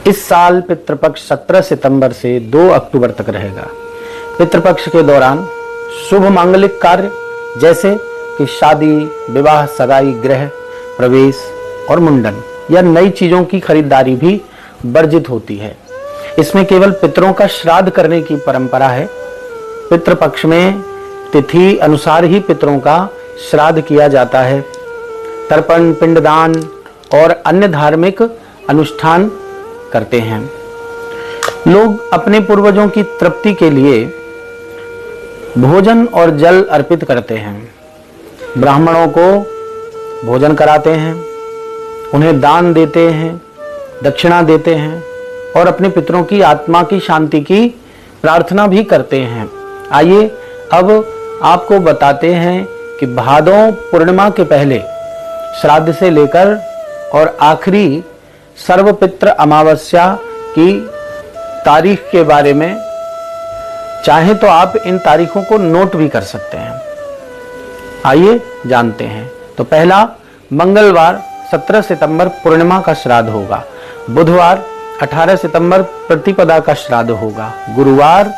इस साल पितृपक्ष 17 सितंबर से 2 अक्टूबर तक रहेगा। पितृपक्ष के दौरान शुभ मांगलिक कार्य जैसे कि शादी, विवाह, सगाई, गृह प्रवेश और मुंडन या नई चीजों की खरीदारी भी वर्जित होती है। इसमें केवल पितरों का श्राद्ध करने की परंपरा है। पितृपक्ष में तिथि अनुसार ही पितरों का श्राद्ध किया जाता है। तर्पण, पिंडदान और अन्य धार्मिक अनुष्ठान करते हैं। लोग अपने पूर्वजों की तृप्ति के लिए भोजन और जल अर्पित करते हैं। ब्राह्मणों को भोजन कराते हैं, उन्हें दान देते हैं, दक्षिणा देते हैं और अपने पितरों की आत्मा की शांति की प्रार्थना भी करते हैं। आइए अब आपको बताते हैं कि भादों पूर्णिमा के पहले श्राद्ध से लेकर और आखिरी सर्वपितृ अमावस्या की तारीख के बारे में। चाहें तो आप इन तारीखों को नोट भी कर सकते हैं। आइए जानते हैं। तो पहला, मंगलवार 17 सितंबर पूर्णिमा का श्राद्ध होगा। बुधवार 18 सितंबर प्रतिपदा का श्राद्ध होगा। गुरुवार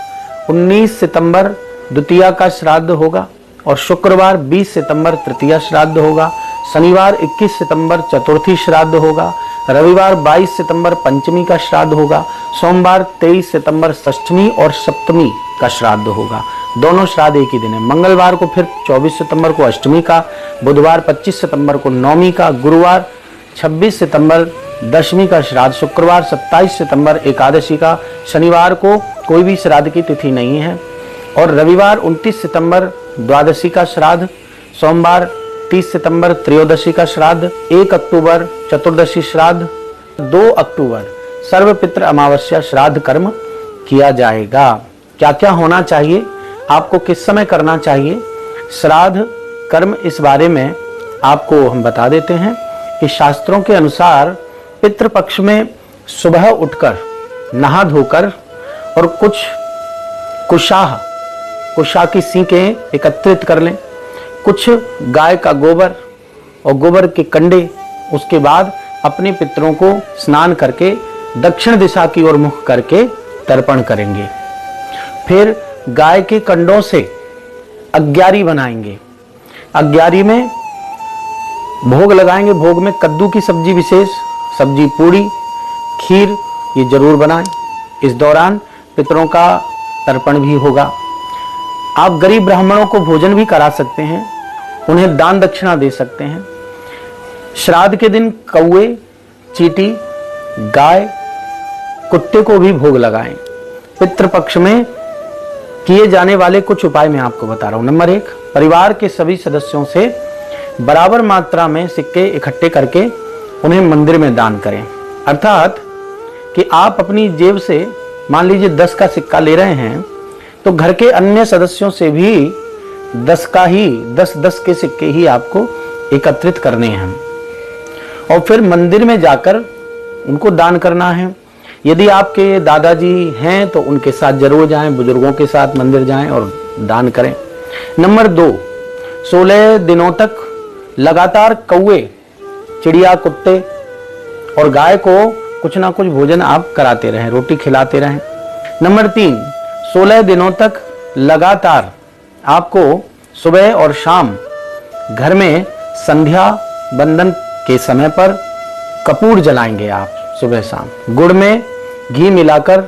19 सितंबर द्वितीया का श्राद्ध होगा और शुक्रवार 20 सितंबर तृतीया श्राद्ध होगा। शनिवार 21 सितंबर चतुर्थी श्राद्ध होगा। रविवार 22 सितंबर पंचमी का श्राद्ध होगा। सोमवार 23 सितंबर षष्ठमी और सप्तमी का श्राद्ध होगा। दोनों श्राद्ध एक ही दिन है। मंगलवार को फिर 24 सितंबर को अष्टमी का, बुधवार 25 सितंबर को नवमी का, गुरुवार 26 सितंबर दशमी का श्राद्ध, शुक्रवार 27 सितंबर एकादशी का, शनिवार को कोई भी श्राद्ध की तिथि नहीं है और रविवार 29 सितंबर द्वादशी का श्राद्ध, सोमवार 30 सितंबर त्रयोदशी का श्राद्ध, 1 अक्टूबर चतुर्दशी श्राद्ध, 2 अक्टूबर सर्वपितृ अमावस्या श्राद्ध कर्म किया जाएगा। क्या क्या होना चाहिए, आपको किस समय करना चाहिए श्राद्ध कर्म, इस बारे में आपको हम बता देते हैं कि शास्त्रों के अनुसार पितृपक्ष में सुबह उठकर नहा धोकर और कुछ कुशा की सीकें एकत्रित कर लें, कुछ गाय का गोबर और गोबर के कंडे, उसके बाद अपने पितरों को स्नान करके दक्षिण दिशा की ओर मुख करके तर्पण करेंगे। फिर गाय के कंडों से अग्यारी बनाएंगे। अग्यारी में भोग लगाएंगे। भोग में कद्दू की सब्जी, विशेष सब्जी, पूड़ी, खीर ये जरूर बनाएं। इस दौरान पितरों का तर्पण भी होगा। आप गरीब ब्राह्मणों को भोजन भी करा सकते हैं, उन्हें दान दक्षिणा दे सकते हैं। श्राद्ध के दिन कौवे, चींटी, गाय, कुत्ते को भी भोग लगाएं। पितृपक्ष में किए जाने वाले कुछ उपाय मैं आपको बता रहा हूं। नंबर 1, परिवार के सभी सदस्यों से बराबर मात्रा में सिक्के इकट्ठे करके उन्हें मंदिर में दान करें। अर्थात कि आप अपनी जेब से मान लीजिए 10 का सिक्का ले रहे हैं तो घर के अन्य सदस्यों से भी 10 के सिक्के ही आपको एकत्रित करने हैं और फिर मंदिर में जाकर उनको दान करना है। यदि आपके दादाजी हैं तो उनके साथ जरूर जाएं, बुजुर्गों के साथ मंदिर जाएं और दान करें। नंबर 2, 16 दिनों तक लगातार कौवे, चिड़िया, कुत्ते और गाय को कुछ ना कुछ भोजन आप कराते रहें, रोटी खिलाते रहें। नंबर 3, 16 दिनों तक लगातार आपको सुबह और शाम घर में संध्या बंदन के समय पर कपूर जलाएंगे आप सुबह शाम। गुड़ में घी मिलाकर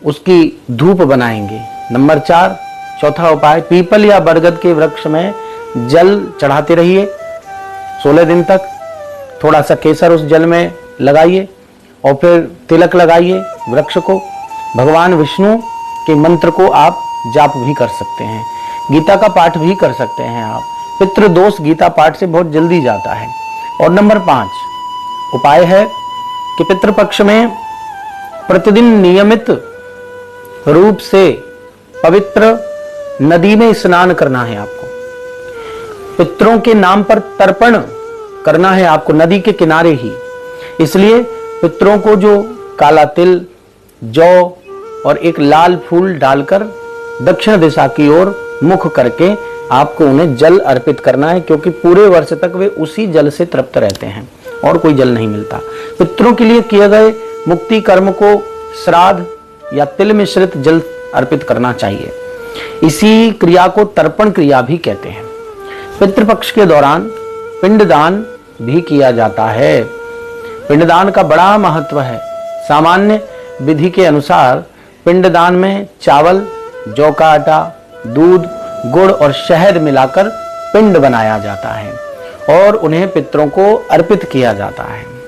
उसकी धूप बनाएंगे। नंबर 4, चौथा उपाय, पीपल या बरगद के वृक्ष में जल चढ़ाते रहिए 16 दिन तक। थोड़ा सा केसर उस जल में लगाइए और फिर तिलक लगाइए वृक्ष को। भगवान विष्णु के मंत्र को आप जाप भी कर सकते हैं। गीता का पाठ भी कर सकते हैं आप। पितृदोष गीता पाठ से बहुत जल्दी जाता है। और नंबर 5 उपाय है कि पितृपक्ष में प्रतिदिन नियमित रूप से पवित्र नदी में स्नान करना है आपको। पितरों के नाम पर तर्पण करना है आपको नदी के किनारे ही। इसलिए पितरों को जो काला तिल, जौ और एक लाल फूल डालकर दक्षिण दिशा की ओर मुख करके आपको उन्हें जल अर्पित करना है, क्योंकि पूरे वर्ष तक वे उसी जल से तृप्त रहते हैं और कोई जल नहीं मिलता। पितरों के लिए किए गए मुक्ति कर्म को श्राद्ध या तिल मिश्रित जल अर्पित करना चाहिए। इसी क्रिया को तर्पण क्रिया भी कहते हैं। पितृपक्ष के दौरान पिंडदान भी किया जाता है। पिंडदान का बड़ा महत्व है। सामान्य विधि के अनुसार पिंडदान में चावल, जौ का आटा, दूध, गुड़ और शहद मिलाकर पिंड बनाया जाता है और उन्हें पितरों को अर्पित किया जाता है।